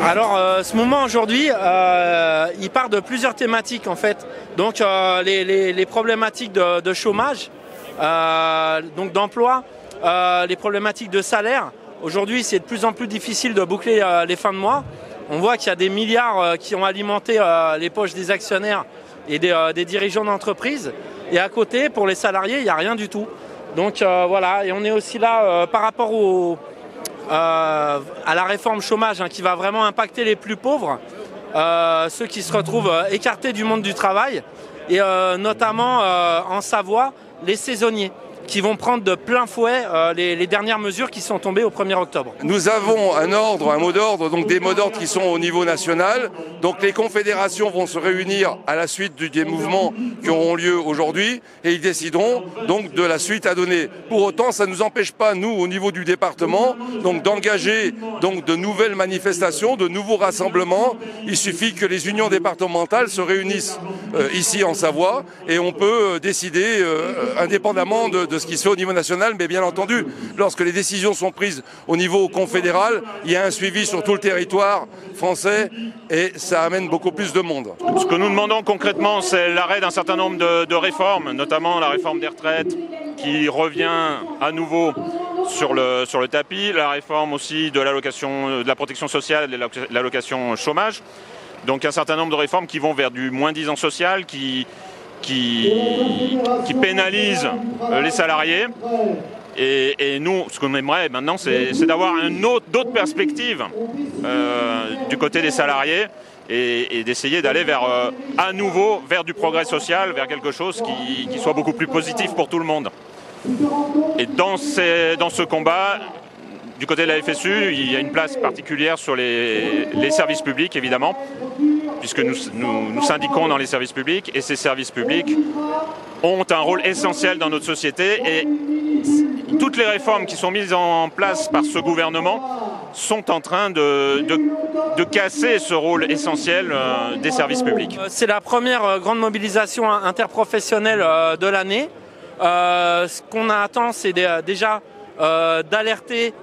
Alors ce mouvement aujourd'hui, il part de plusieurs thématiques en fait. Donc les problématiques de chômage, donc d'emploi, les problématiques de salaire. Aujourd'hui, c'est de plus en plus difficile de boucler les fins de mois. On voit qu'il y a des milliards qui ont alimenté les poches des actionnaires et des dirigeants d'entreprise. Et à côté, pour les salariés, il n'y a rien du tout. Donc voilà, et on est aussi là par rapport à la réforme chômage qui va vraiment impacter les plus pauvres, ceux qui se retrouvent écartés du monde du travail, et notamment en Savoie, les saisonniers, qui vont prendre de plein fouet les dernières mesures qui sont tombées au 1er octobre. Nous avons un mot d'ordre, donc des mots d'ordre qui sont au niveau national. Donc les confédérations vont se réunir à la suite des mouvements qui auront lieu aujourd'hui et ils décideront donc de la suite à donner. Pour autant, ça ne nous empêche pas, nous, au niveau du département, donc d'engager donc de nouvelles manifestations, de nouveaux rassemblements. Il suffit que les unions départementales se réunissent ici en Savoie et on peut décider indépendamment de ce qui se fait au niveau national, mais bien entendu, lorsque les décisions sont prises au niveau confédéral, il y a un suivi sur tout le territoire français et ça amène beaucoup plus de monde. Ce que nous demandons concrètement, c'est l'arrêt d'un certain nombre de réformes, notamment la réforme des retraites qui revient à nouveau sur le tapis, la réforme aussi de de la protection sociale et de l'allocation chômage. Donc un certain nombre de réformes qui vont vers du moins-disant social, qui pénalise les salariés. Et nous, ce qu'on aimerait maintenant, c'est d'avoir d'autres perspectives du côté des salariés et d'essayer d'aller à nouveau vers du progrès social, vers quelque chose qui soit beaucoup plus positif pour tout le monde. Et dans ce combat, du côté de la FSU, il y a une place particulière sur les services publics, évidemment, puisque nous syndiquons dans les services publics, et ces services publics ont un rôle essentiel dans notre société, et toutes les réformes qui sont mises en place par ce gouvernement sont en train de casser ce rôle essentiel des services publics. C'est la première grande mobilisation interprofessionnelle de l'année. Ce qu'on attend, c'est déjà d'alerter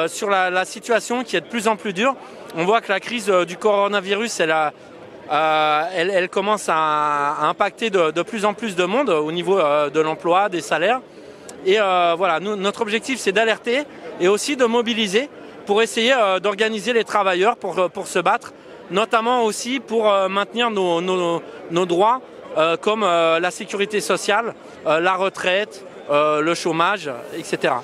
sur la situation qui est de plus en plus dure. On voit que la crise du coronavirus, elle commence à impacter de plus en plus de monde au niveau de l'emploi, des salaires. Et voilà, notre objectif, c'est d'alerter et aussi de mobiliser pour essayer d'organiser les travailleurs pour se battre, notamment aussi pour maintenir nos droits comme la sécurité sociale, la retraite, le chômage, etc.